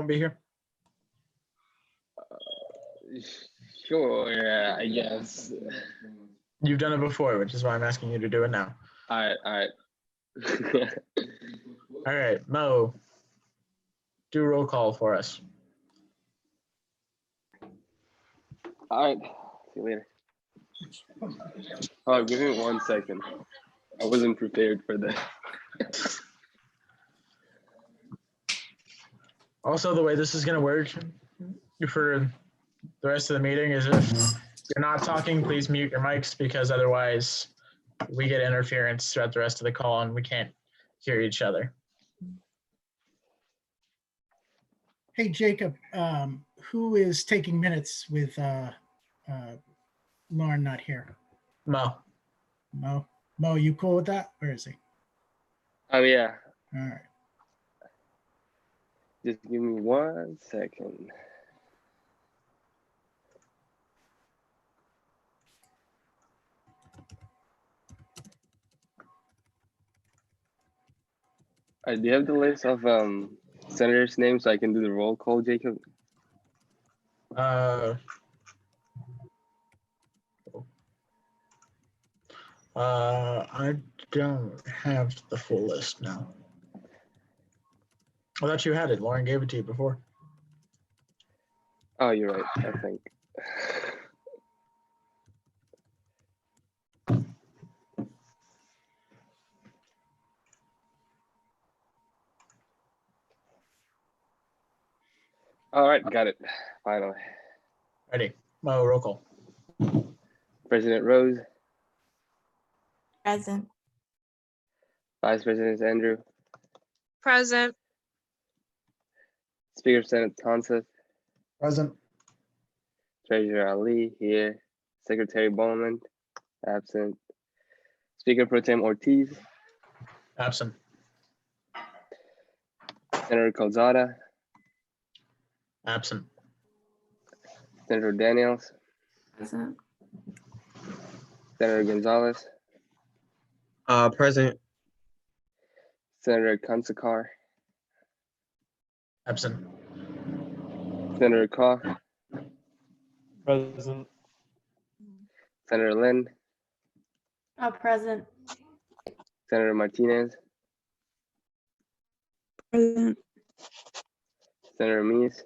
be here? Sure, yeah, I guess. You've done it before, which is why I'm asking you to do it now. All right. All right, Mo, do roll call for us. All right, see you later. Oh, give me 1 second. I wasn't prepared for that. Also, the way this is going to work for the rest of the meeting is if you're not talking, please mute your mics, because otherwise we get interference throughout the rest of the call and we can't hear each other. Hey, Jacob, who is taking minutes with Lauren not here? Mo. Mo, you cool with that? Where is he? Oh, yeah. All right. Just give me 1 second. Do you have the list of senators' names so I can do the roll call, Jacob? I don't have the full list now. I thought you had it. Lauren gave it to you before. Oh, you're right, I think. All right, got it, finally. Ready. Mo, roll call. President Rose. Present. Vice President Andrew. Present. Speaker of Senate Tonseth. Present. Treasurer Ali here. Secretary Bowman, absent. Speaker Pro Tem Ortiz. Absent. Senator Calzada. Absent. Senator Daniels. Present. Senator Gonzalez. Present. Senator Kansakar. Absent. Senator Kaw. Present. Senator Lynn. Present. Senator Martinez. Present. Senator Mies.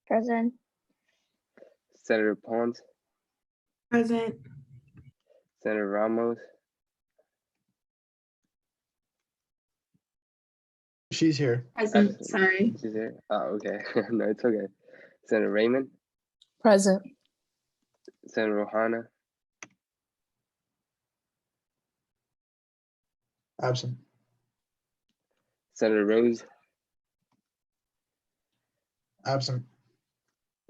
Present. Senator Pons. Present. Senator Ramos. She's here. Present. Sorry. She's there. Oh, okay. No, it's okay. Senator Raymond. Present. Senator Rohana. Absent. Senator Rose. Absent.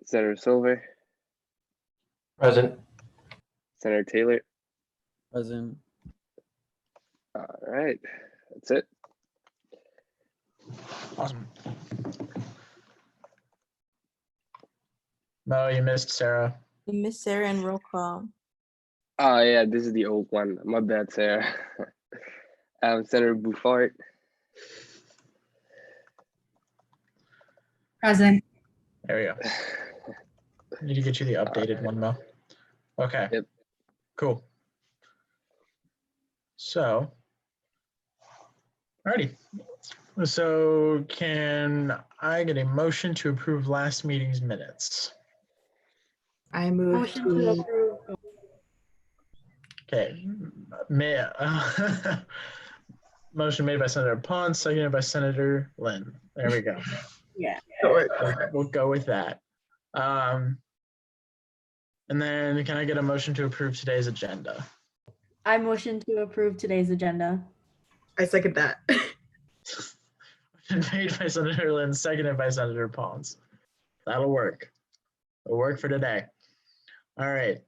Senator Silver. Present. Senator Taylor. Present. All right, that's it. Awesome. Mo, you missed Sarah. You missed Sarah and roll call. Oh yeah, this is the old one. My bad, Sarah. Senator Buffart. Present. There we go. Need to get you the updated one, Mo. Okay. Yep. Cool. So, alrighty. So can I get a motion to approve last meeting's minutes? I move to approve. Okay. Motion made by Senator Pons, seconded by Senator Lynn. There we go. Yeah. We'll go with that. And then can I get a motion to approve today's agenda? I motion to approve today's agenda. I second that. Motion made by Senator Lynn, seconded by Senator Pons. That'll work. It'll work for today. All right.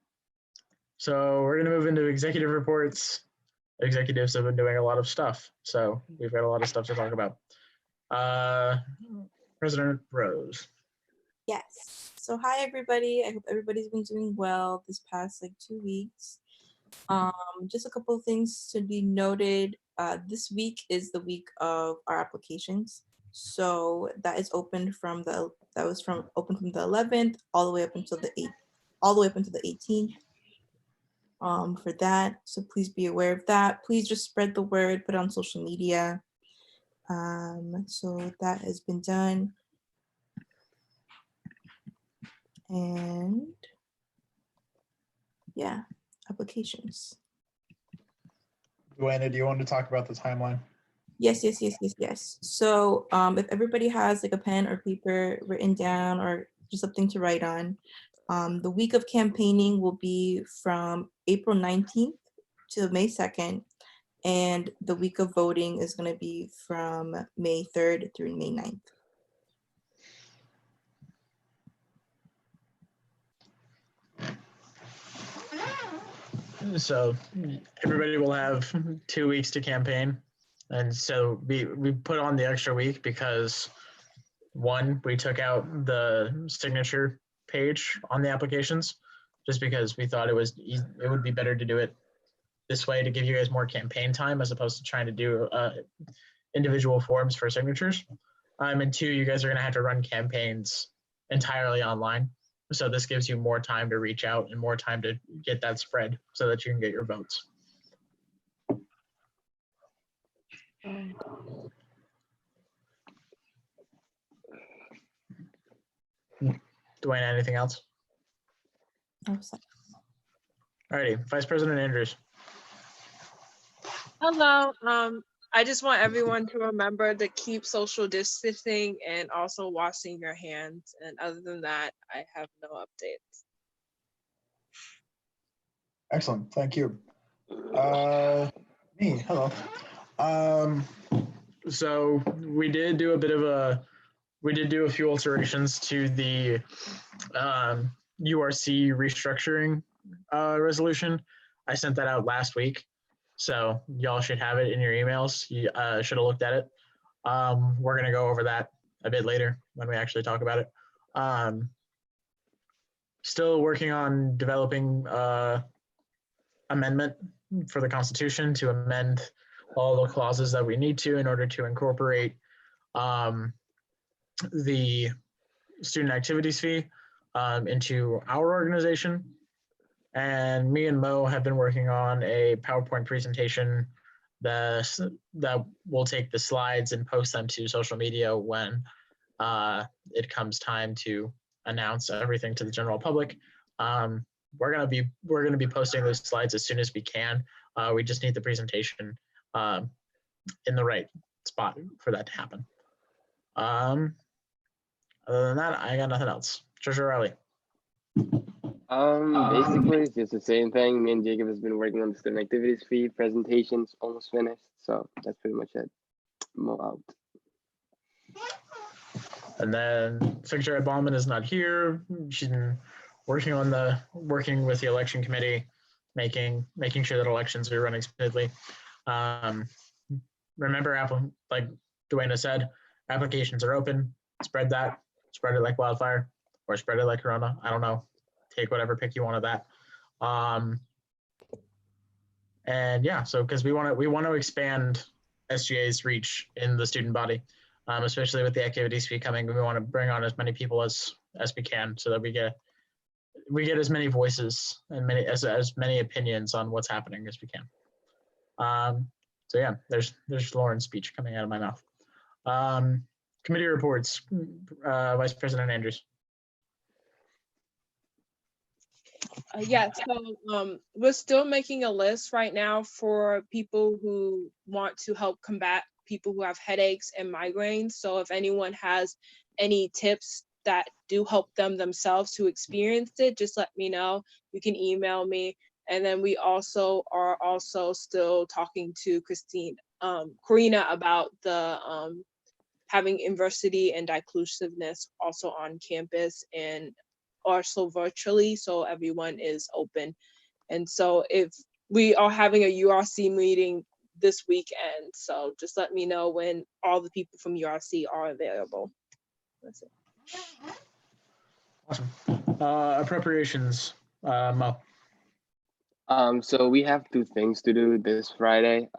So we're going to move into executive reports. Executives have been doing a lot of stuff, so we've got a lot of stuff to talk about. President Rose. Yes. So hi everybody. I hope everybody's been doing well this past 2 weeks. Just a couple of things to be noted. This week is the week of our applications. So that is open from the open from the 11th all the way up until the 18th. For that, so please be aware of that. Please just spread the word, put it on social media. So that has been done. And yeah, applications. Duana, do you want to talk about the timeline? Yes. So if everybody has like a pen or paper written down or just something to write on, the week of campaigning will be from April 19th to May 2nd. And the week of voting is going to be from May 3rd through May 9th. So everybody will have 2 weeks to campaign. And so we put on the extra week because one, we took out the signature page on the applications just because we thought it would be better to do it this way to give you guys more campaign time as opposed to trying to do individual forms for signatures. And two, you guys are going to have to run campaigns entirely online. So this gives you more time to reach out and more time to get that spread so that you can get your votes. Dwayne, anything else? Oh, sorry. Alrighty, Vice President Andrews. Hello. I just want everyone to remember to keep social distancing and also washing your hands. And other than that, I have no updates. Excellent, thank you. Me, hello. So we did do a few alterations to the URC restructuring resolution. I sent that out last week. So y'all should have it in your emails. You should have looked at it. We're gonna go over that a bit later when we actually talk about it. Still working on developing amendment for the Constitution to amend all the clauses that we need to in order to incorporate the student activities fee into our organization. And me and Mo have been working on a PowerPoint presentation that will take the slides and post them to social media when it comes time to announce everything to the general public. We're gonna be posting those slides as soon as we can. We just need the presentation in the right spot for that to happen. Other than that, I got nothing else. Treasurer Riley. Basically, it's just the same thing. Me and Jacob has been working on the student activities fee presentations, almost finished. So that's pretty much it. Mo out. And then Secretary Baumann is not here. She's been working with the election committee, making sure that elections are running smoothly. Remember, like Duana said, applications are open. Spread it like wildfire, or spread it like Corona. I don't know. Take whatever pick you want of that. And yeah, so because we want to expand SGA's reach in the student body, especially with the activities fee coming. We want to bring on as many people as we can so that we get as many voices and as many opinions on what's happening as we can. So yeah, there's Lauren's speech coming out of my mouth. Committee reports, Vice President Andrews. Yeah, so we're still making a list right now for people who want to help combat people who have headaches and migraines. So if anyone has any tips that do help them themselves who experienced it, just let me know. You can email me. And then we also are still talking to Karina about the having diversity and inclusiveness also on campus and also virtually, so everyone is open. And so if we are having a URC meeting this weekend, so just let me know when all the people from URC are available. That's it. Awesome. Appropriations, Mo. So we have two things to do this Friday.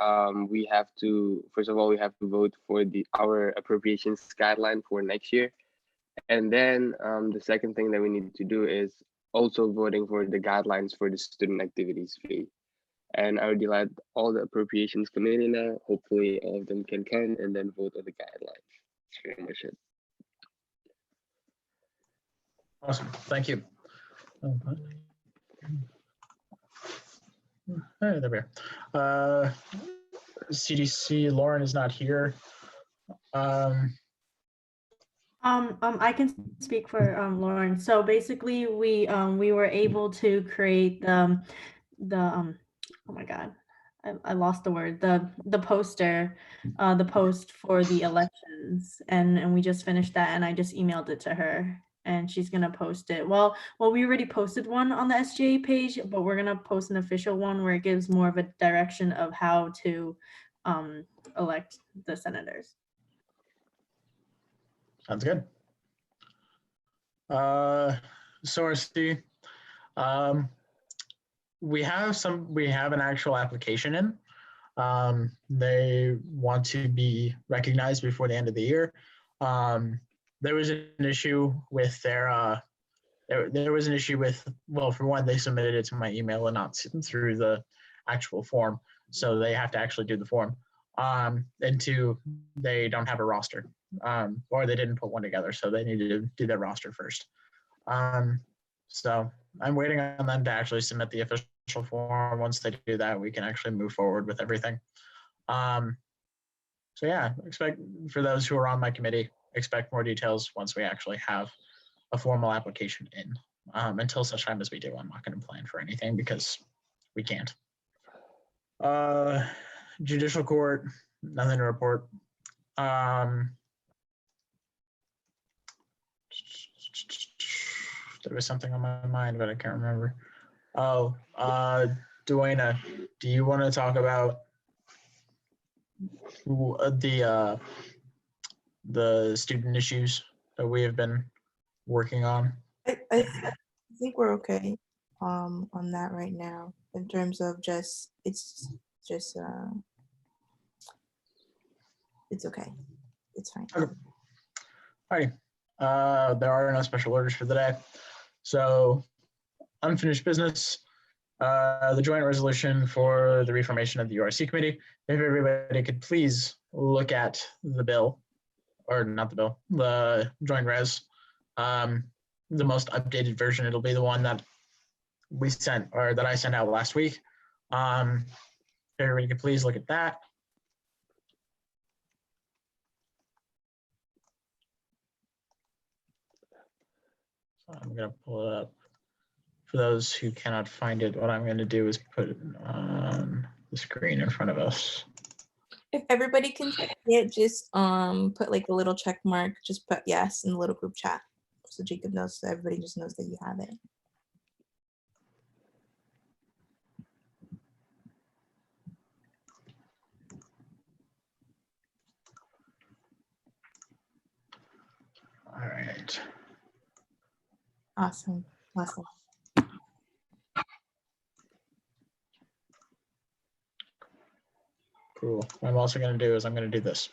We have to, first of all, we have to vote for our appropriations guideline for next year. And then the second thing that we need to do is also voting for the guidelines for the student activities fee. And I already let all the appropriations committee now. Hopefully all of them can come and then vote on the guidelines. That's pretty much it. Awesome, thank you. Hey, there we are. CDC, Lauren is not here. I can speak for Lauren. So basically, we were able to create the oh my god, I lost the word, the poster, the post for the elections, and we just finished that, and I just emailed it to her, and she's gonna post it. Well, we already posted one on the SGA page, but we're gonna post an official one where it gives more of a direction of how to elect the senators. Sounds good. Sourcey, we have an actual application in. They want to be recognized before the end of the year. There was an issue with their there was an issue with, well, for one, they submitted it to my email and not through the actual form, so they have to actually do the form. And two, they don't have a roster, or they didn't put one together, so they need to do their roster first. So I'm waiting on them to actually submit the official form. Once they do that, we can actually move forward with everything. So yeah, expect, for those who are on my committee, expect more details once we actually have a formal application in. Until such time as we do, I'm not going to plan for anything because we can't. Judicial court, nothing to report. There was something on my mind, but I can't remember. Oh, Duana, do you want to talk about the student issues that we have been working on? I think we're okay on that right now in terms of it's okay. It's fine. Okay. Alrighty. There are no special orders for the day. So unfinished business, the joint resolution for the reformation of the URC committee. If everybody could please look at the bill, or not the bill, the joint res, the most updated version. It'll be the one that we sent, or that I sent out last week. If everybody could please look at that. So I'm gonna pull it up. For those who cannot find it, what I'm going to do is put it on the screen in front of us. If everybody can see it, just put like a little check mark, just put yes in the little group chat. So Jacob knows, so everybody just knows that you have it. All right. Awesome. Cool. What I'm also going to do is I'm going to do this.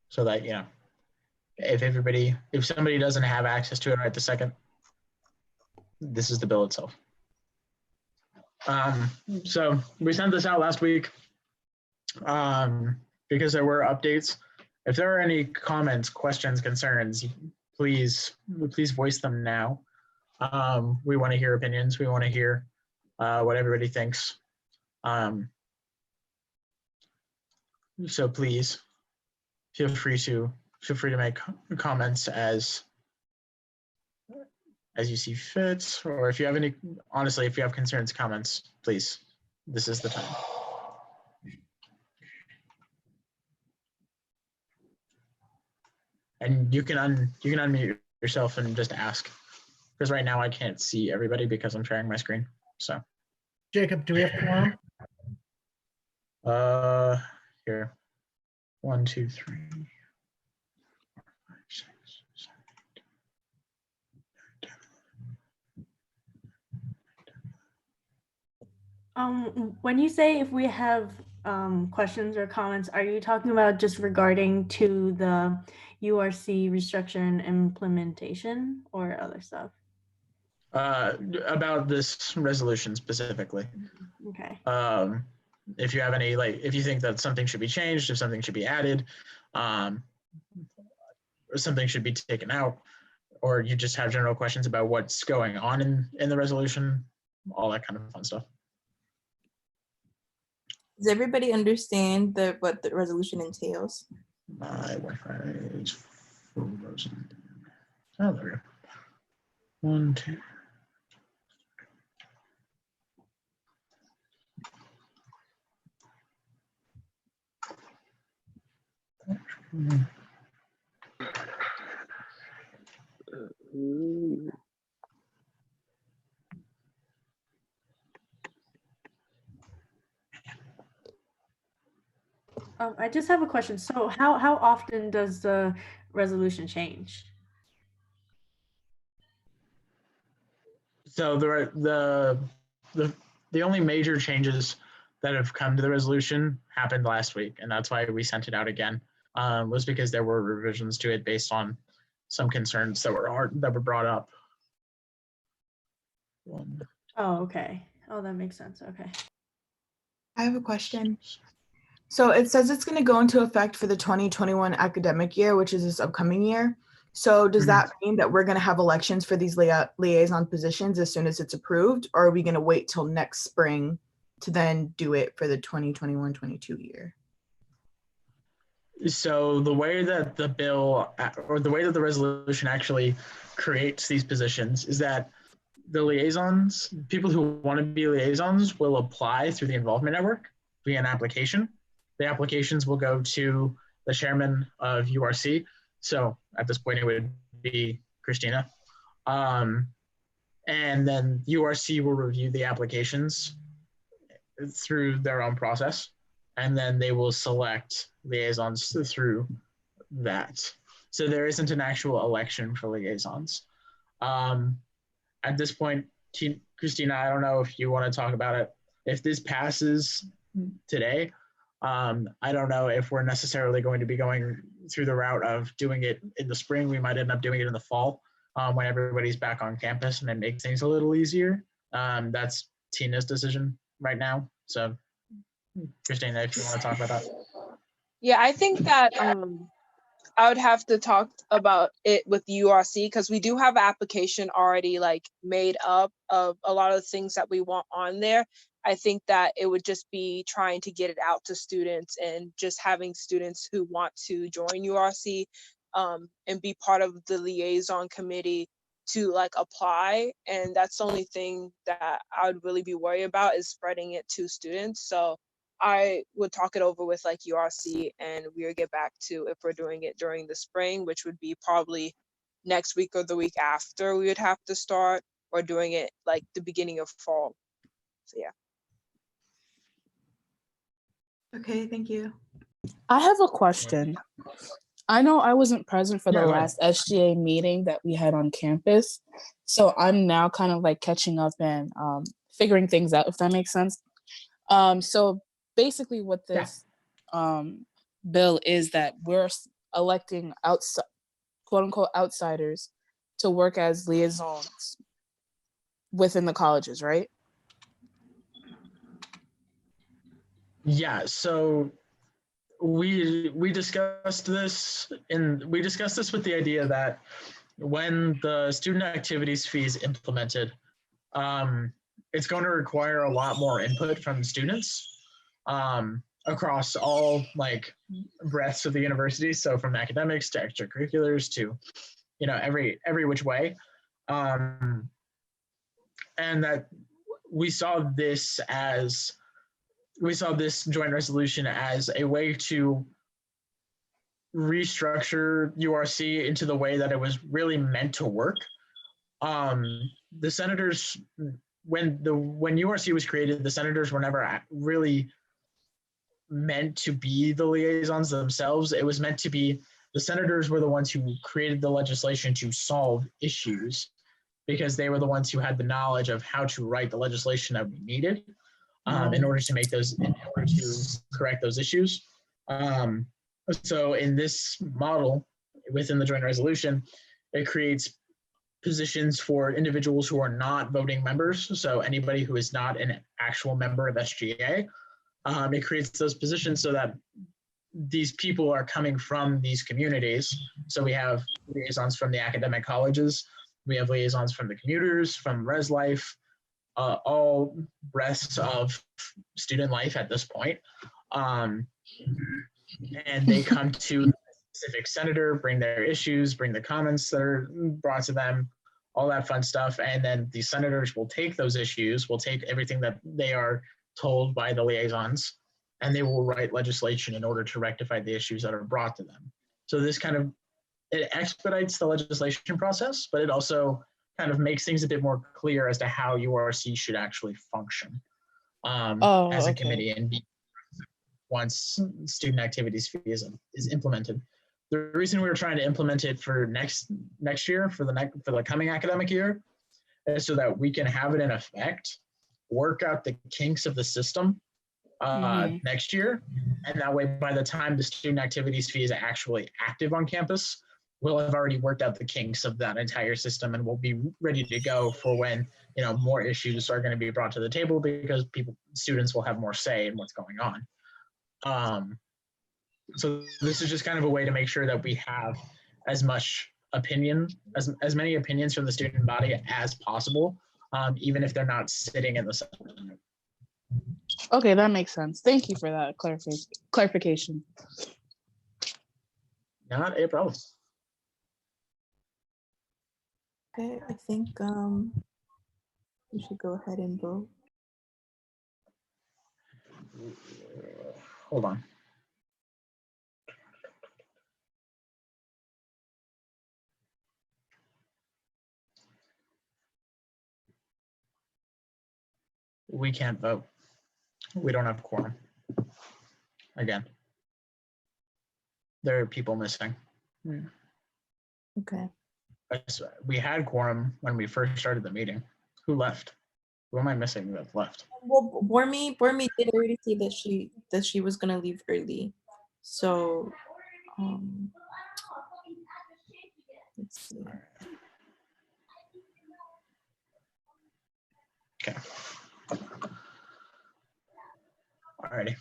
So that, you know, if somebody doesn't have access to it right this second, this is the bill itself. So we sent this out last week because there were updates. If there are any comments, questions, concerns, please voice them now. We want to hear opinions. We want to hear what everybody thinks. So please feel free to make comments as you see fit, or if you have any, honestly, if you have concerns, comments, please, this is the time. And you can unmute yourself and just ask, because right now I can't see everybody because I'm sharing my screen. So Jacob, do we have quorum? Here, 1, 2, 3, 4, 5, 6, 7, 8, 9, 10, 11, When you say if we have questions or comments, are you talking about just regarding to the URC restructure and implementation or other stuff? About this resolution specifically. Okay. If you have any, like, if you think that something should be changed, if something should be added, or something should be taken out, or you just have general questions about what's going on in the resolution, all that kind of fun stuff. Does everybody understand what the resolution entails? My Wi-Fi is frozen. Oh, there we go. 1, 2. I just have a question. So how often does the resolution change? So the only major changes that have come to the resolution happened last week, and that's why we sent it out again. Was because there were revisions to it based on some concerns that were brought up. Oh, okay. Oh, that makes sense. Okay. I have a question. So it says it's going to go into effect for the 2021 academic year, which is this upcoming year. So does that mean that we're going to have elections for these liaison positions as soon as it's approved, or are we going to wait till next spring to then do it for the 2021-22 year? So the way that the bill, or the way that the resolution actually creates these positions, is that the liaisons, people who want to be liaisons, will apply through the involvement network via an application. The applications will go to the chairman of URC. So at this point, it would be Christina. And then URC will review the applications through their own process. And then they will select liaisons through that. So there isn't an actual election for liaisons. At this point, Christina, I don't know if you want to talk about it. If this passes today, I don't know if we're necessarily going to be going through the route of doing it in the spring. We might end up doing it in the fall when everybody's back on campus, and it makes things a little easier. That's Tina's decision right now. So Christina, if you want to talk about that. Yeah, I think that I would have to talk about it with URC, because we do have an application already like made up of a lot of the things that we want on there. I think that it would just be trying to get it out to students and just having students who want to join URC and be part of the liaison committee to like apply. And that's the only thing that I would really be worried about, is spreading it to students. So I would talk it over with like URC, and we would get back to if we're doing it during the spring, which would be probably next week or the week after we would have to start, or doing it like the beginning of fall. So yeah. Okay, thank you. I have a question. I know I wasn't present for the Yeah, go ahead. last SGA meeting that we had on campus, so I'm now kind of like catching up and figuring things out, if that makes sense. So basically what this bill is, that we're electing quote unquote outsiders to work as liaisons within the colleges, right? Yeah, so we discussed this with the idea that when the student activities fee is implemented, it's going to require a lot more input from students across all like breadths of the university. So from academics to extracurriculars to, you know, every which way. And that we saw this joint resolution as a way to restructure URC into the way that it was really meant to work. The senators, when URC was created, the senators were never really meant to be the liaisons themselves. It was meant to be, the senators were the ones who created the legislation to solve issues, because they were the ones who had the knowledge of how to write the legislation that we needed. in order to make those, in order to correct those issues. So in this model, within the joint resolution, it creates positions for individuals who are not voting members. So anybody who is not an actual member of SGA, it creates those positions so that these people are coming from these communities. So we have liaisons from the academic colleges, we have liaisons from the commuters, from Res Life, all breadths of student life at this point. And they come to a specific senator, bring their issues, bring the comments that are brought to them, all that fun stuff. And then the senators will take those issues, will take everything that they are told by the liaisons, and they will write legislation in order to rectify the issues that are brought to them. So this kind of, it expedites the legislation process, but it also kind of makes things a bit more clear as to how URC should actually function as a committee and be once student activities fee is implemented. The reason we were trying to implement it for next year, for the coming academic year, is so that we can have it in effect, work out the kinks of the system next year, and that way by the time the student activities fee is actually active on campus, we'll have already worked out the kinks of that entire system, and we'll be ready to go for when, you know, more issues are going to be brought to the table, because students will have more say in what's going on. So this is just kind of a way to make sure that we have as much opinion, as many opinions from the student body as possible, even if they're not sitting in the Senate. Okay, that makes sense. Thank you for that clarification. Not a problem. Okay, I think we should go ahead and vote. Hold on. We can't vote. We don't have quorum. Again, there are people missing. Okay. We had quorum when we first started the meeting. Who left? Who am I missing that left? Well, Bormi did already say that she was gonna leave early. So let's see. Okay. Alrighty.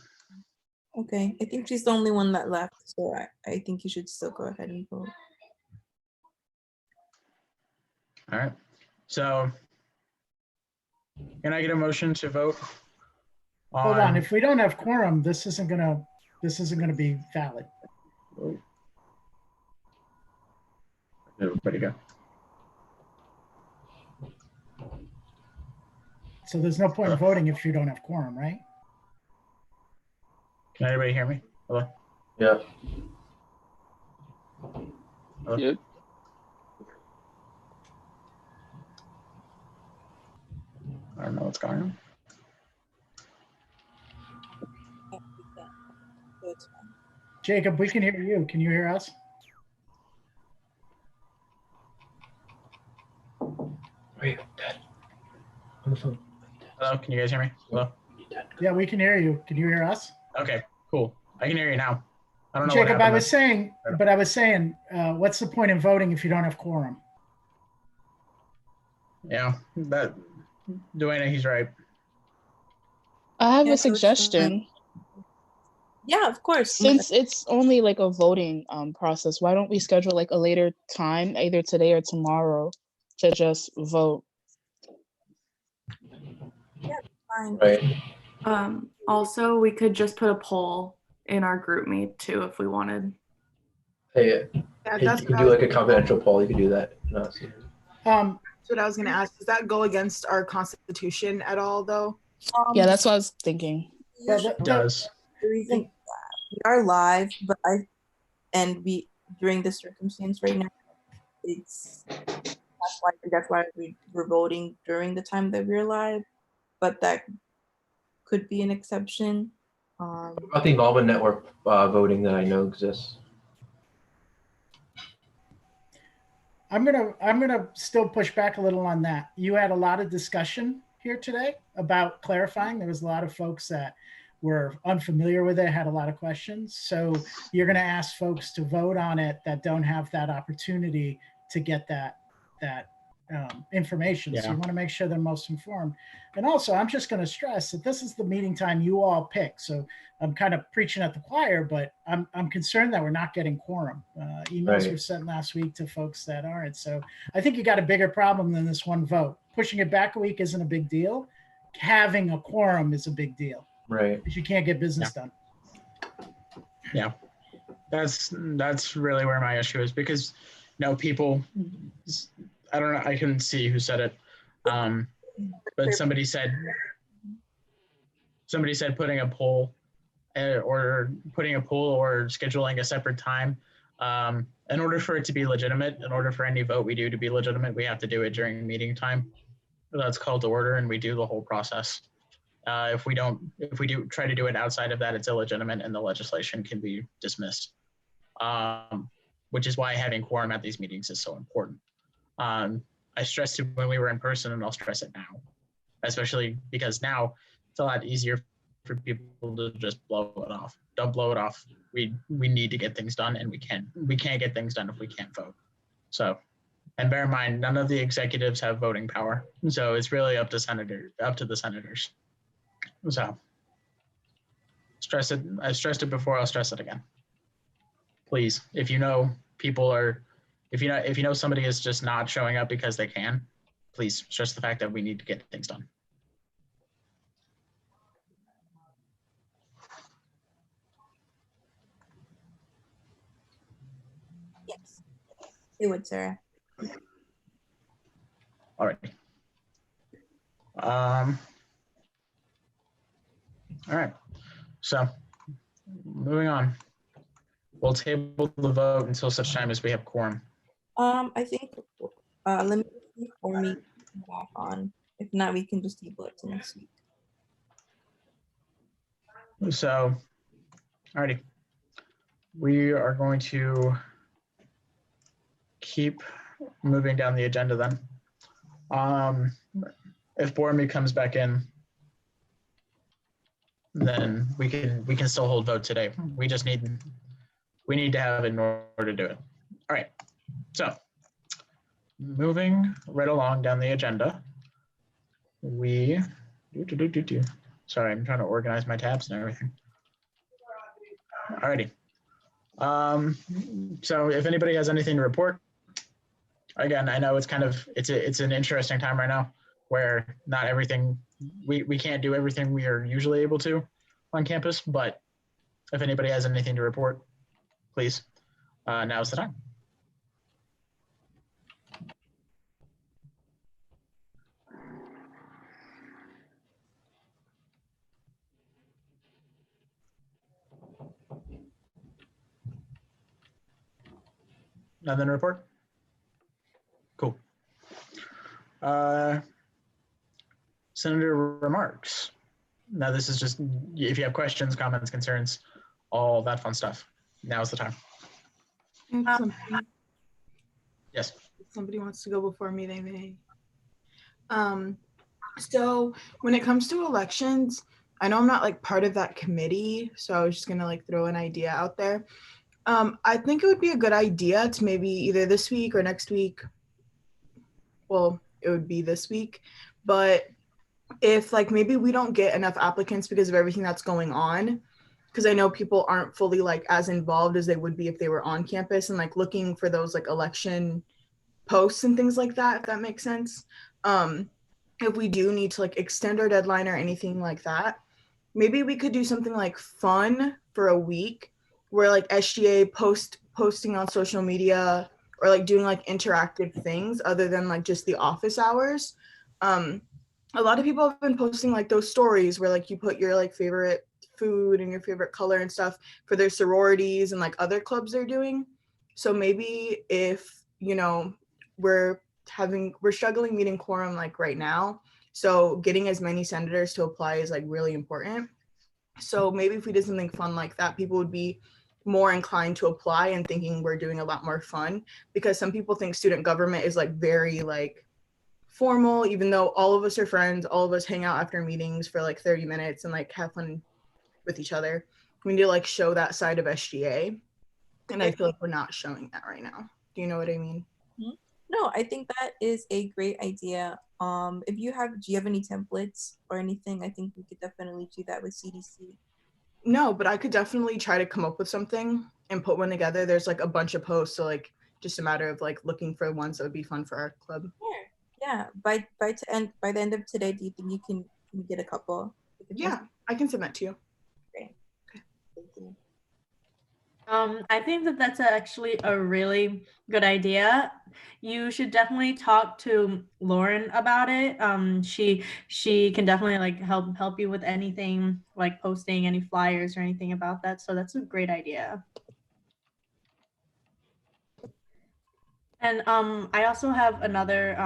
Okay, I think she's the only one that left, so I think you should still go ahead and vote. All right. So can I get a motion to vote? Hold on, if we don't have quorum, this isn't gonna be valid. Everybody go. So there's no point in voting if you don't have quorum, right? Can anybody hear me? Hello? Yeah. Hello? Yep. I don't know what's going on. Jacob, we can hear you. Can you hear us? Are you dead? On the phone. Hello, can you guys hear me? Hello? Yeah, we can hear you. Can you hear us? Okay, cool. I can hear you now. I don't know Jacob, what I was saying, what's the point in voting if you don't have quorum? Yeah, that Duana, he's right. I have Yeah, a so it's, suggestion. Yeah, of course. Since it's only like a voting process, why don't we schedule like a later time, either today or tomorrow, to just vote? Yeah, fine. Right. Also, we could just put a poll in our group meet too if we wanted. Hey, you can do like a confidential poll. You can do that. No, That's what I was gonna ask. Does that go against our constitution at all, though? Yeah, that's what I was thinking. It does. The reason we are live, but during this circumstance right now, that's why we're voting during the time that we're live, but that could be an exception. about the involvement network voting that I know exists. I'm gonna still push back a little on that. You had a lot of discussion here today about clarifying. There was a lot of folks that were unfamiliar with it, had a lot of questions. So you're going to ask folks to vote on it that don't have that opportunity to get that information. So Yeah. you want to make sure they're most informed. And also, I'm just going to stress that this is the meeting time you all pick. So I'm kind of preaching at the choir, but I'm concerned that we're not getting quorum. Emails Right. were sent last week to folks that aren't. So I think you got a bigger problem than this one vote. Pushing it back a week isn't a big deal. Having a quorum is a big deal. Right. Because you can't get business done. Yeah, that's really where my issue is, because people, I don't know, I couldn't see who said it, but somebody said putting a poll or scheduling a separate time. In order for it to be legitimate, in order for any vote we do to be legitimate, we have to do it during meeting time. That's called to order, and we do the whole process. If we do try to do it outside of that, it's illegitimate and the legislation can be dismissed. Which is why having quorum at these meetings is so important. I stressed it when we were in person, and I'll stress it now, especially because now it's a lot easier for people to just blow it off. Don't blow it off. We need to get things done, and we can't get things done if we can't vote. So, and bear in mind, none of the executives have voting power, so it's really up to the senators. So, stress it. I stressed it before. I'll stress it again. Please, if you know somebody is just not showing up because they can, please stress the fact that we need to get things done. Yes, it would, Sarah. All right. All right. So, moving on. We'll table the vote until such time as we have quorum. I think let me see for me back on. If not, we can just table it to next week. So, alrighty. We are going to keep moving down the agenda then. If Boromir comes back in, then we can still hold vote today. We need to have it in order to do it. All right. So, moving right along down the agenda, sorry, I'm trying to organize my tabs and everything. Alrighty. So if anybody has anything to report, again, I know it's an interesting time right now where not everything, we can't do everything we are usually able to on campus, but if anybody has anything to report, please, now's the time. Nothing to report? Cool. Senator remarks. Now this is just, if you have questions, comments, concerns, all that fun stuff. Now's the time. Yes. If somebody wants to go before me, they may. So when it comes to elections, I know I'm not like part of that committee, so I was just gonna like throw an idea out there. I think it would be a good idea to maybe either this week or next week. Well, it would be this week, but if like maybe we don't get enough applicants because of everything that's going on, because I know people aren't fully like as involved as they would be if they were on campus and like looking for those like election posts and things like that, if that makes sense. If we do need to like extend our deadline or anything like that, maybe we could do something like fun for a week where like SGA posting on social media or like doing like interactive things other than like just the office hours. A lot of people have been posting like those stories where like you put your like favorite food and your favorite color and stuff for their sororities and like other clubs they're doing. So maybe if, you know, we're struggling meeting quorum like right now, so getting as many senators to apply is like really important. So maybe if we did something fun like that, people would be more inclined to apply and thinking we're doing a lot more fun, because some people think student government is like very like formal, even though all of us are friends, all of us hang out after meetings for like 30 minutes and like have fun with each other. We need to like show that side of SGA. And I feel like we're not showing that right now. Do you know what I mean? No, I think that is a great idea. Do you have any templates or anything? I think we could definitely do that with CDC. No, but I could definitely try to come up with something and put one together. There's like a bunch of posts, so like just a matter of like looking for ones that would be fun for our club. Yeah. By the end of today, do you think you can get a couple? Yeah, I can send that to you. Great. Okay. Thank you. I think that that's actually a really good idea. You should definitely talk to Lauren about it. She can definitely like help you with anything, like posting any flyers or anything about that. So that's a great idea. And I also have another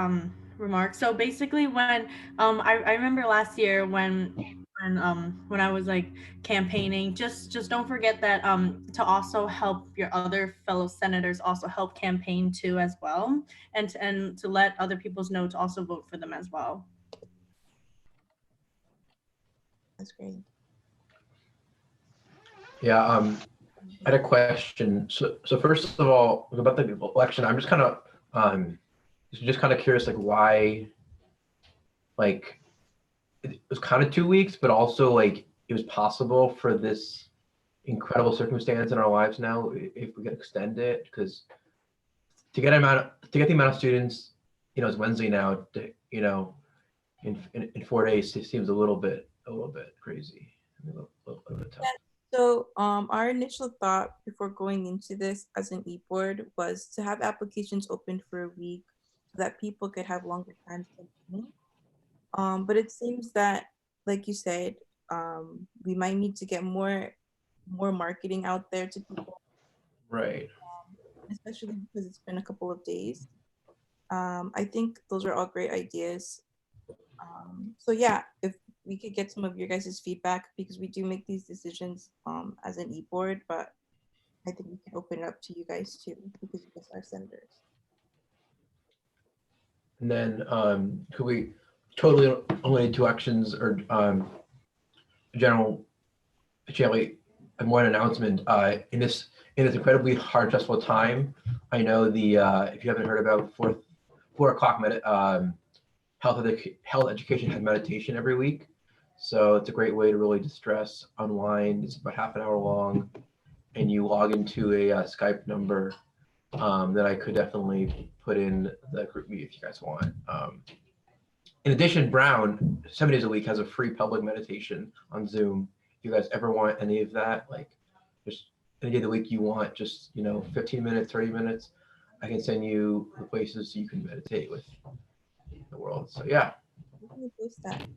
remark. So basically, when I remember last year when I was like campaigning, just don't forget that to also help your other fellow senators also help campaign too as well, and to let other people's know to also vote for them as well. That's great. Yeah, I had a question. So first of all, about the election, I'm just kind of curious, like why, like it was kind of 2 weeks, but also like it was possible for this incredible circumstance in our lives now if we could extend it, because to get the amount of students, it's Wednesday now, in 4 days, it seems a little bit crazy. A little bit tough. So our initial thought before going into this as an e-board was to have applications open for a week so that people could have longer time campaigning. But it seems that, like you said, we might need to get more marketing out there to people. Right. Especially because it's been a couple of days. I think those are all great ideas. So yeah, if we could get some of your guys' feedback, because we do make these decisions as an e-board, but I think we can open it up to you guys too, because you guys are senators. And then could we totally only 2 actions or general, actually more an announcement in this incredibly hard, stressful time. I know the if you haven't heard about 4 o'clock health education has meditation every week. So it's a great way to really distress, unwind. It's about half an hour long, and you log into a Skype number that I could definitely put in the group meet if you guys want. In addition, Brown 7 days a week has a free public meditation on Zoom. If you guys ever want any of that, like just any day of the week you want, just 15 minutes, 30 minutes, I can send you the places you can meditate with the world. So yeah. We can post that.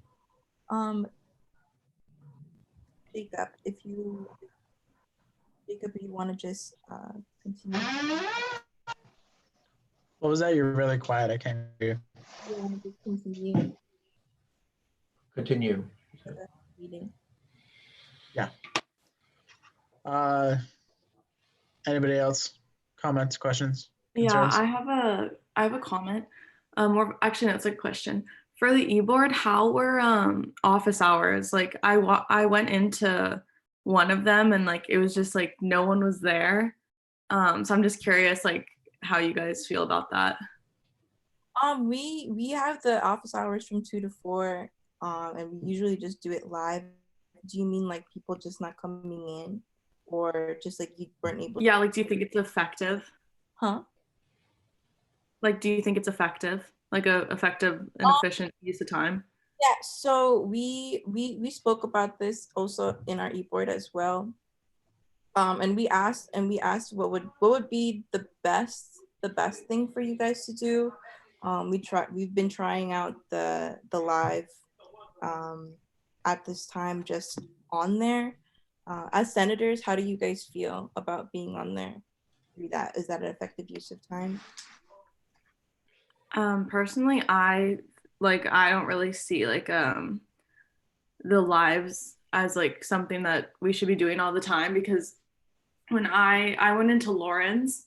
Jacob, if you want to just continue. What was that? You're really quiet. I can't hear you. You want to just continue? Continue. Meeting. Yeah. Anybody else? Comments, questions, concerns? Yeah, I have a comment. Or actually, that's a question. For the e-board, how were office hours? Like I went into one of them and like it was just like no one was there. So I'm just curious like how you guys feel about that. We have the office hours from 2 to 4, and we usually just do it live. Do you mean like people just not coming in, or just like you weren't able? Yeah, like do you think it's effective? Huh? Like, do you think it's effective? Like a effective and efficient use of time? Yeah. So we spoke about this also in our e-board as well. And we asked what would be the best thing for you guys to do. We've been trying out the live at this time just on there. As senators, how do you guys feel about being on there? Is that an effective use of time? Personally, I don't really see like the lives as like something that we should be doing all the time, because when I went into Lauren's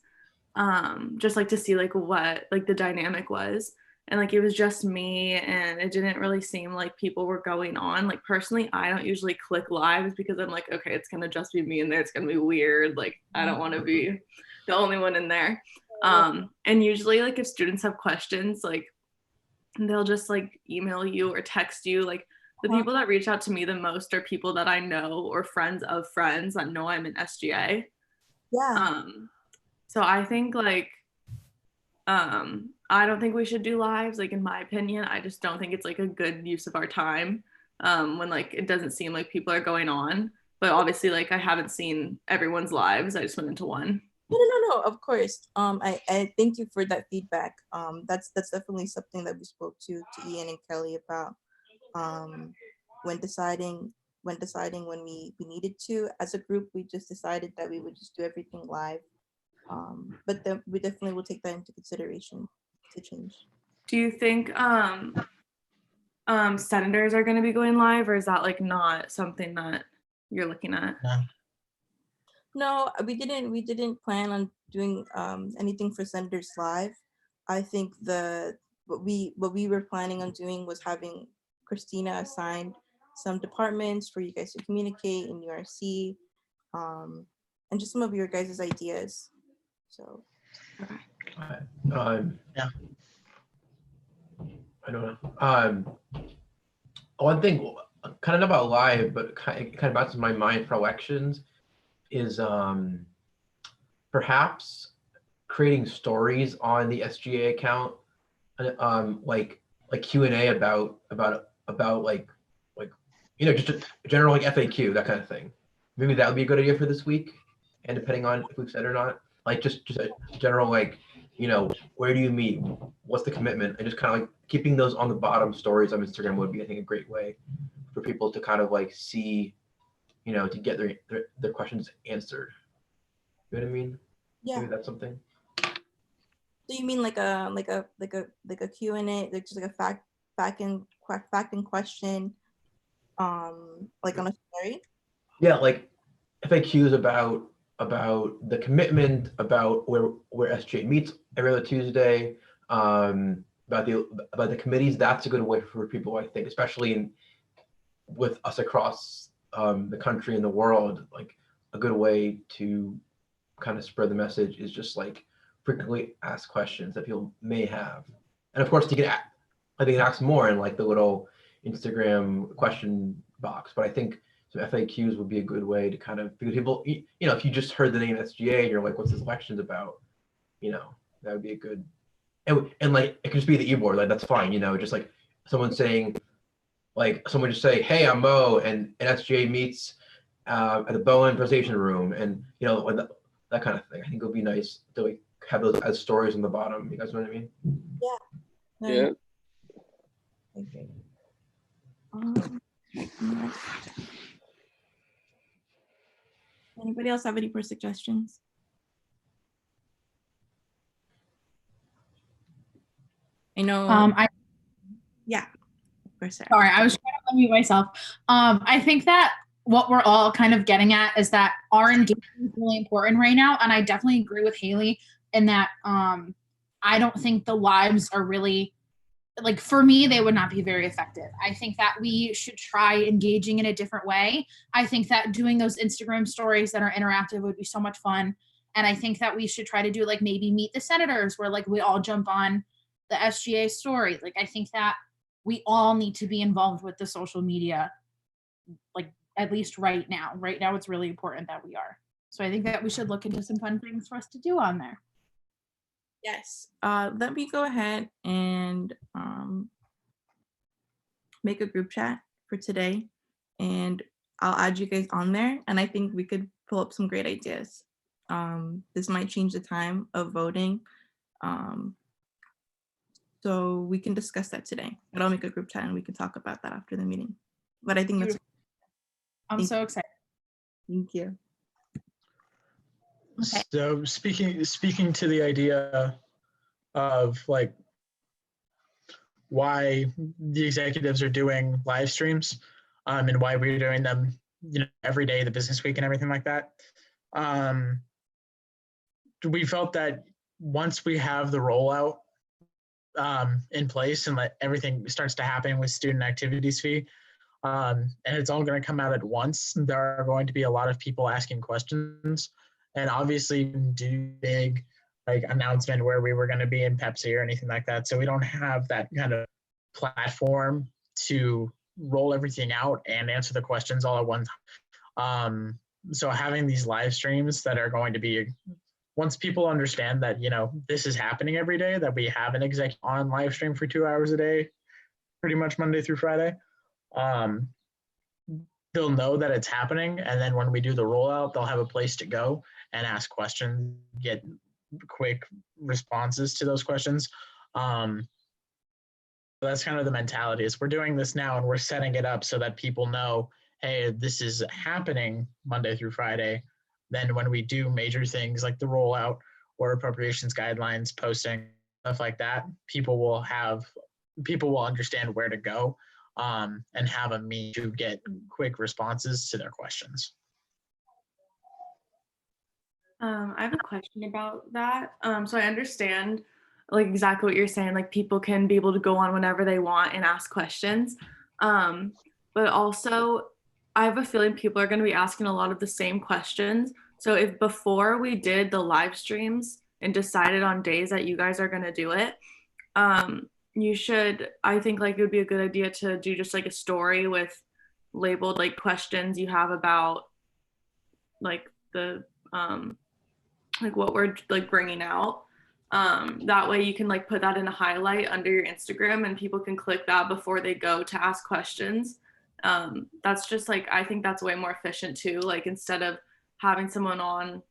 just like to see like what like the dynamic was, and like it was just me, and it didn't really seem like people were going on. Like personally, I don't usually click lives because I'm like, okay, it's gonna just be me in there, it's gonna be weird, like I don't want to be the only one in there. And usually like if students have questions, like they'll just like email you or text you. Like the people that reach out to me the most are people that I know or friends of friends that know I'm in SGA. Yeah. So I think like I don't think we should do lives, like in my opinion. I just don't think it's like a good use of our time when like it doesn't seem like people are going on. But obviously like I haven't seen everyone's lives. I just went into one. No, of course. I thank you for that feedback. That's definitely something that we spoke to Ian and Kelly about when deciding when we needed to. As a group, we just decided that we would just do everything live. But then we definitely will take that into consideration to change. Do you think senators are going to be going live, or is that like not something that you're looking at? No, we didn't plan on doing anything for senators live. I think what we were planning on doing was having Christina assign some departments for you guys to communicate in URC, and just some of your guys' ideas. So, yeah. I don't know. One thing, kind of about live, but kind of bounces my mind for elections, is perhaps creating stories on the SGA account, like Q&A about like just a general like FAQ, that kind of thing. Maybe that would be a good idea for this week, and depending on if we've said or not, like just a general like, where do you meet, what's the commitment, and just kind of like keeping those on the bottom stories on Instagram would be, I think, a great way for people to kind of like see, to get their questions answered. You know what I mean? Yeah. Maybe that's something. So you mean like a Q&A, like just like a fact and question, like on a story? Yeah, like FAQs about the commitment, about where SGA meets every other Tuesday, about the committees. That's a good way for people, I think, especially with us across the country and the world. Like a good way to kind of spread the message is just like frequently asked questions that people may have, and of course you can ask more in like the little Instagram question box. But I think some FAQs would be a good way to kind of, because people, if you just heard the name SGA and you're like, what's this elections about? That would be a good, and like it could just be the e-board, like that's fine. Just like someone saying, like someone just say, hey, I'm Mo, and SGA meets at the Bowen presentation room, and that kind of thing. I think it would be nice to like have those as stories on the bottom. You guys know what I mean? Yeah. Yeah. Okay. Anybody else have any more suggestions? I know. Yeah. Sorry, I was trying to unmute myself. I think that what we're all kind of getting at is that our engagement is really important right now, and I definitely agree with Haley in that I don't think the lives are really, like, for me, they would not be very effective. I think that we should try engaging in a different way. I think that doing those Instagram stories that are interactive would be so much fun. And I think that we should try to do like maybe meet the senators, where like we all jump on the SGA story. Like I think that we all need to be involved with the social media, like at least right now. Right now, it's really important that we are. So I think that we should look into some fun things for us to do on there. Yes. Let me go ahead and make a group chat for today, and I'll add you guys on there, and I think we could pull up some great ideas. This might change the time of voting. So we can discuss that today. But I'll make a group chat and we can talk about that after the meeting. But I think that's. I'm so excited. Thank you. Okay. So speaking to the idea of like why the executives are doing live streams, and why we're doing them, every day, the business week and everything like that. We felt that once we have the rollout in place and let everything starts to happen with student activities fee. And it's all going to come out at once. There are going to be a lot of people asking questions, and obviously do big like announcement where we were going to be in Pepsi or anything like that. So we don't have that kind of platform to roll everything out and answer the questions all at once. So having these live streams that are going to be, once people understand that, you know, this is happening every day, that we have an exec on live stream for 2 hours a day, pretty much Monday through Friday, they'll know that it's happening. And then when we do the rollout, they'll have a place to go and ask questions, get quick responses to those questions. That's kind of the mentality, is we're doing this now and we're setting it up so that people know, hey, this is happening Monday through Friday. Then when we do major things like the rollout or appropriations guidelines, posting, stuff like that, people will understand where to go and have a means to get quick responses to their questions. I have a question about that. So I understand like exactly what you're saying, like people can be able to go on whenever they want and ask questions. But also I have a feeling people are going to be asking a lot of the same questions. So if before we did the live streams and decided on days that you guys are going to do it, you should, I think like it would be a good idea to do just like a story with labeled like questions you have about like the, like what we're like bringing out. That way you can like put that in a highlight under your Instagram and people can click that before they go to ask questions. That's just like, I think that's way more efficient too. Like instead of having someone on,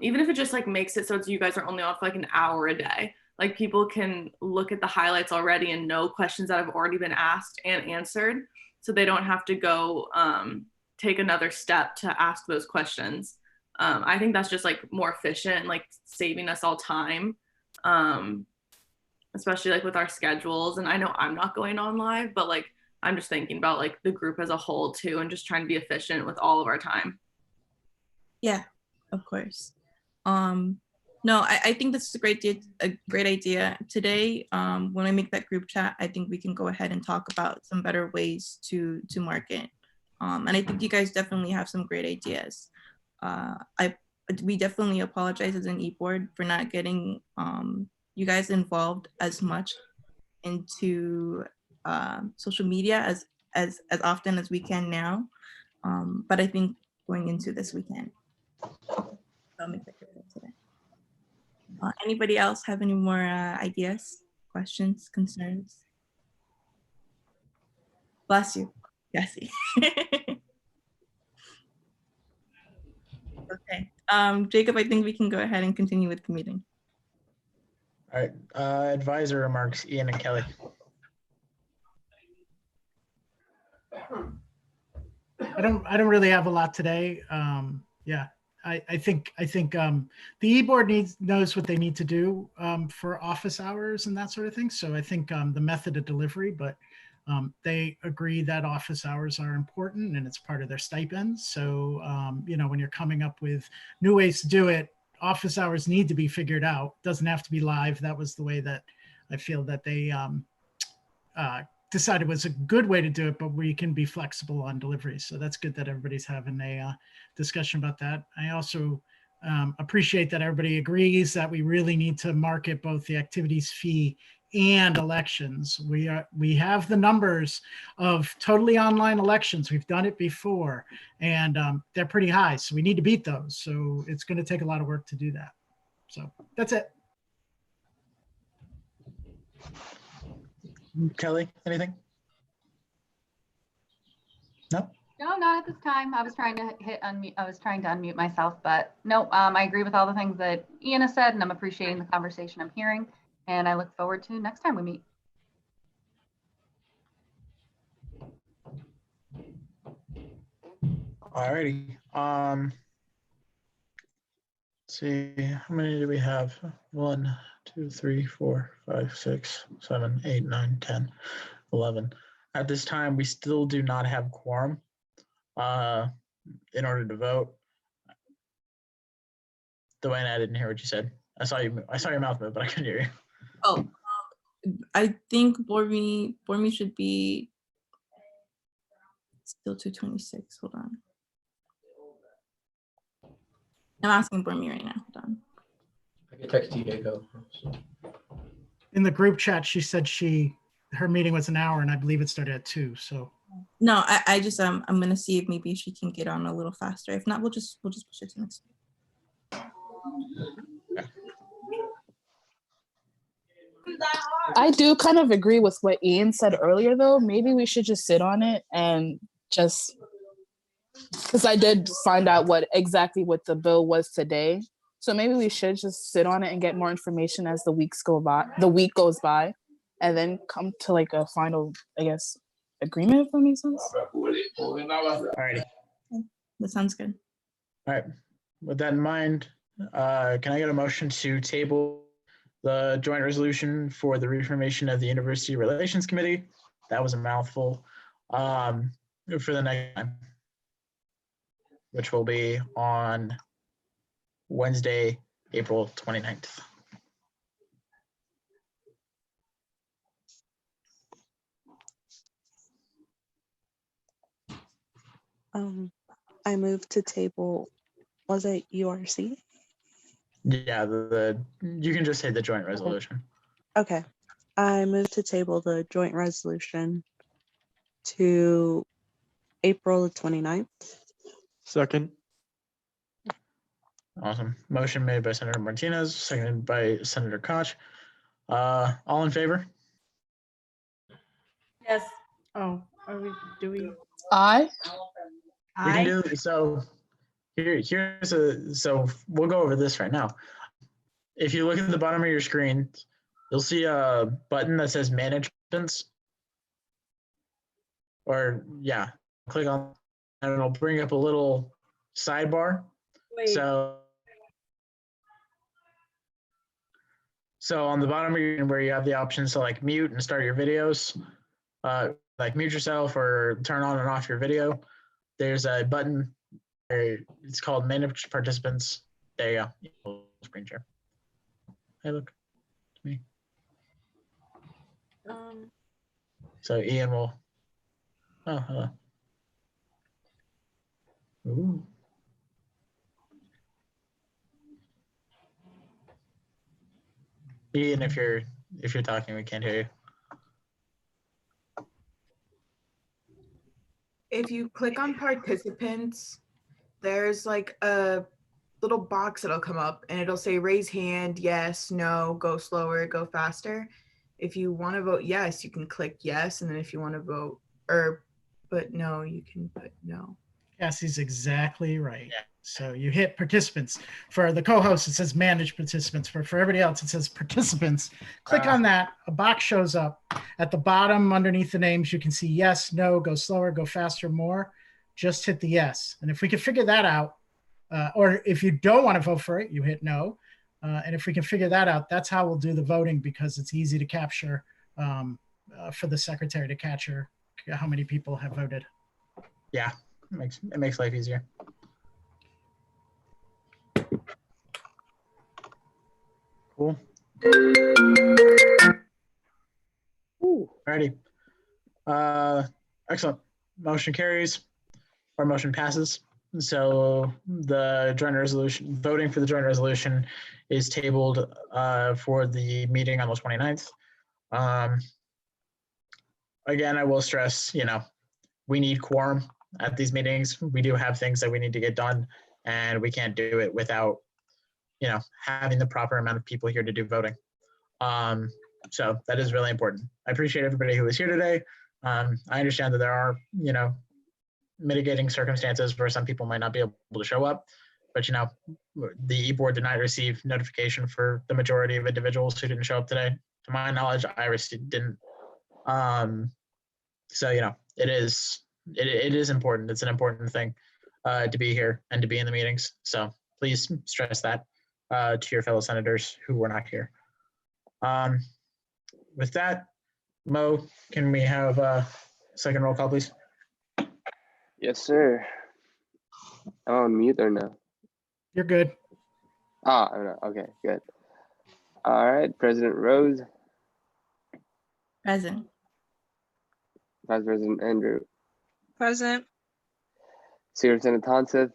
even if it just like makes it so it's you guys are only on for like an hour a day, like people can look at the highlights already and know questions that have already been asked and answered. So they don't have to go take another step to ask those questions. I think that's just like more efficient and like saving us all time, especially like with our schedules. And I know I'm not going on live, but like I'm just thinking about like the group as a whole too, and just trying to be efficient with all of our time. Yeah, of course. No, I think this is a great idea. Today, when I make that group chat, I think we can go ahead and talk about some better ways to market. And I think you guys definitely have some great ideas. We definitely apologize as an e-board for not getting you guys involved as much into social media as often as we can now. But I think going into this weekend, I'll make that clear today. Anybody else have any more ideas, questions, concerns? Bless you, Jesse. Okay, Jacob, I think we can go ahead and continue with the meeting. All right, advisor remarks, Ian and Kelly. I don't really have a lot today. Yeah, I think the e-board knows what they need to do for office hours and that sort of thing. So I think the method of delivery, but they agree that office hours are important and it's part of their stipend. So you know, when you're coming up with new ways to do it, office hours need to be figured out. Doesn't have to be live. That was the way that I feel that they decided was a good way to do it, but we can be flexible on delivery. So that's good that everybody's having a discussion about that. I also appreciate that everybody agrees that we really need to market both the activities fee and elections. We have the numbers of totally online elections. We've done it before and they're pretty high. So we need to beat those. So it's going to take a lot of work to do that. So that's it. Kelly, anything? No? No, not at this time. I was trying to hit unmute. I was trying to unmute myself, but no, I agree with all the things that Ian has said, and I'm appreciating the conversation I'm hearing, and I look forward to next time we meet. All righty. Let's see, how many do we have? 1, 2, 3, 4, 5, 6, 7, 8, 9, 10, 11. At this time, we still do not have quorum in order to vote. Dwayne, I didn't hear what you said. I saw your mouth move, but I couldn't hear you. Oh, I think Bormy should be still 226. Hold on. I'm asking Bormy right now. Hold on. I can text Diego. In the group chat, she said her meeting was an hour, and I believe it started at 2. So no, I just I'm gonna see if maybe she can get on a little faster. If not, we'll just push it to next week. I do kind of agree with what Ian said earlier, though. Maybe we should just sit on it and just, because I did find out exactly what the bill was today. So maybe we should just sit on it and get more information as the week goes by, and then come to like a final, I guess, agreement, if that makes sense. Alrighty. That sounds good. All right. With that in mind, can I get a motion to table the joint resolution for the reformation of the University Relations Committee? That was a mouthful. For the next time, which will be on Wednesday, April 29th. I moved to table, was it URC? Yeah, you can just say the joint resolution. Okay. I moved to table the joint resolution to April the 29th. Second. Awesome. Motion made by Senator Martinez, seconded by Senator Koch. All in favor? Yes. Oh, do we? I You can do so. So we'll go over this right now. If you look at the bottom of your screen, you'll see a button that says Managements. Or yeah, click on and it'll bring up a little sidebar. Wait. So on the bottom of your, where you have the options to like mute and start your videos, like mute yourself or turn on and off your video, there's a button. It's called Manage Participants. There you go. Screen share. Hey, look. It's me. So Ian will. Oh, hello. Ooh. Ian, if you're talking, we can't hear you. If you click on participants, there's like a little box that'll come up and it'll say raise hand, yes, no, go slower, go faster. If you want to vote yes, you can click yes. And then if you want to vote but no, you can put no. Cassie's exactly right. Yeah. So you hit participants. For the co-host, it says manage participants. For everybody else, it says participants. Click on that. A box shows up. At the bottom, underneath the names, you can see yes, no, go slower, go faster, more. Just hit the yes. And if we can figure that out, or if you don't want to vote for it, you hit no. And if we can figure that out, that's how we'll do the voting, because it's easy to capture for the secretary to capture how many people have voted. Yeah, it makes life easier. Cool. Alrighty. Excellent. Motion carries, or motion passes. So the joint resolution, voting for the joint resolution is tabled for the meeting on the 29th. Again, I will stress, we need quorum at these meetings. We do have things that we need to get done, and we can't do it without, having the proper amount of people here to do voting. So that is really important. I appreciate everybody who was here today. I understand that there are, mitigating circumstances where some people might not be able to show up, but the e-board did not receive notification for the majority of individuals who didn't show up today. To my knowledge, Iris didn't. So it is important. It's an important thing to be here and to be in the meetings. So please stress that to your fellow senators who were not here. With that, Mo, can we have a second roll call, please? Yes, sir. I'm on mute or no? You're good. I'm not. Okay, good. All right, President Rose. Present. Vice President Andrew, Present. Superintendent Tonseth,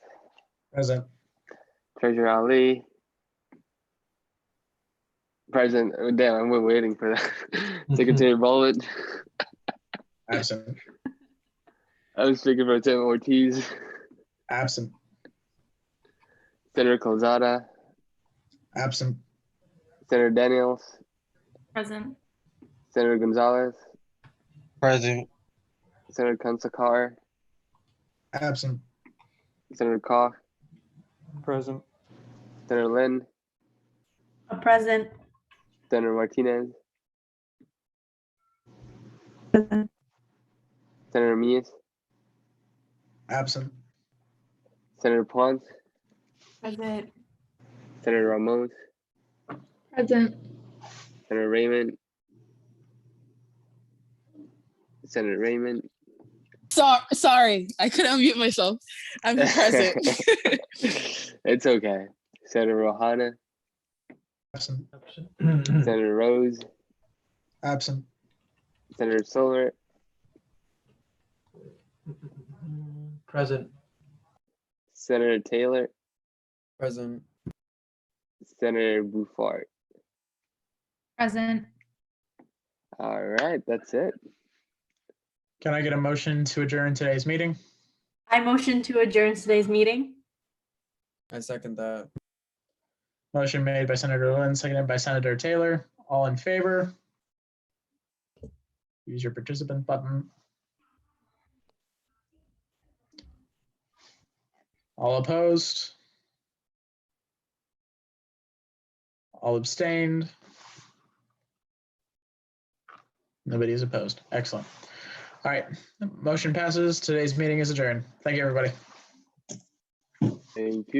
Present. Treasurer Ali, President. Oh, damn, I'm waiting for that. Secretary Baldwin, Absent. I was Speaker Pro Tem Ortiz, Absent. Senator Calzada, Absent. Senator Daniels, Present. Senator Gonzalez, Present. Senator Kansakar, Absent. Senator Koch, Present. Senator Lynn, Present. Senator Martinez, Present. Senator Mies, Absent. Senator Ponce, Present. Senator Ramos, Present. Senator Raymond, Senator Raymond. Sorry, I couldn't unmute myself. I'm present. It's okay. Senator Rohana, Absent. Senator Rose, Absent. Senator Solar, Present. Senator Taylor, Present. Senator Buffard. Present. All right, that's it. Can I get a motion to adjourn today's meeting? I motion to adjourn today's meeting. I second that. Motion made by Senator Lynn, seconded by Senator Taylor. All in favor? Use your participant button. All opposed? All abstained? Nobody is opposed. Excellent. All right, motion passes. Today's meeting is adjourned. Thank you, everybody. Thank you.